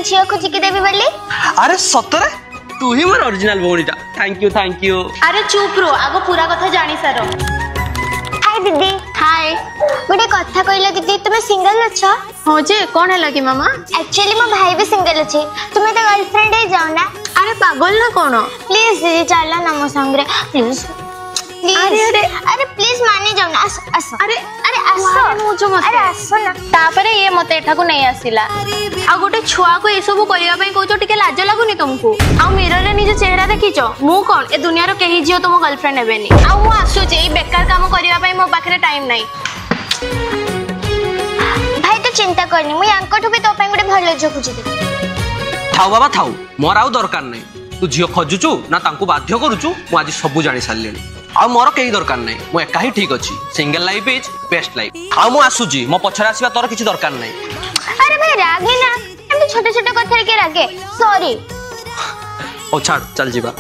झियो खोजिकी देवी बोली। अरे सतरे तू ही मोर ओरिजिनल भौणीटा। Thank you thank you. अरे चुप रो आगो पूरा कथा जानी सारो। हाय दीदी। हाय गोटे कथा कहला दीदी तुम सिंगल अच्छा? हो जे कौन है लगी मामा? एक्चुअली मो भाई भी सिंगल अच्छे तुम्हें तो गर्लफ्रेंड ही जाओ ना। अरे पागल ना कौन? प्लीज दीदी चलो ना मो संग रे प्लीज। अरे अरे अरे प्लीज मानी जाओ ना आस आस। अरे अरे आसो मुझो मत अरे आसो ना। तापरे ये मते एठा को नहीं आसिला आ गोटे छुआ को ए सब करिया पई कहचो टिके लाज लागुनी तुमको? आ मिरर रे निज चेहरा देखिचो मु कोन ए दुनिया रो केही जियो तुम गर्लफ्रेंड हेबेनी। आ मु आसु जे ई बेकार काम करिया पई मो पाखरे टाइम नाही। भाई तो चिंता करनी मु यांकठु भी तो पई गोटे भलो जो खोजि दे। थाउ बाबा थाउ मोर आउ दरकार नहीं। तू झियो खोजुचु ना तांको बाध्य करूचु मु आज सब जानि सारलेनी। आ मोर केही दरकार नहीं मु एका ही ठीक अछि। Single life is best life. आ मु आसुजी मो पछरा आसीबा तोर किछि दरकार नहीं। अरे भाई रागे ना हम छोटे छोटे कथा के रागे सॉरी। ओ छाड़ चल जीवा।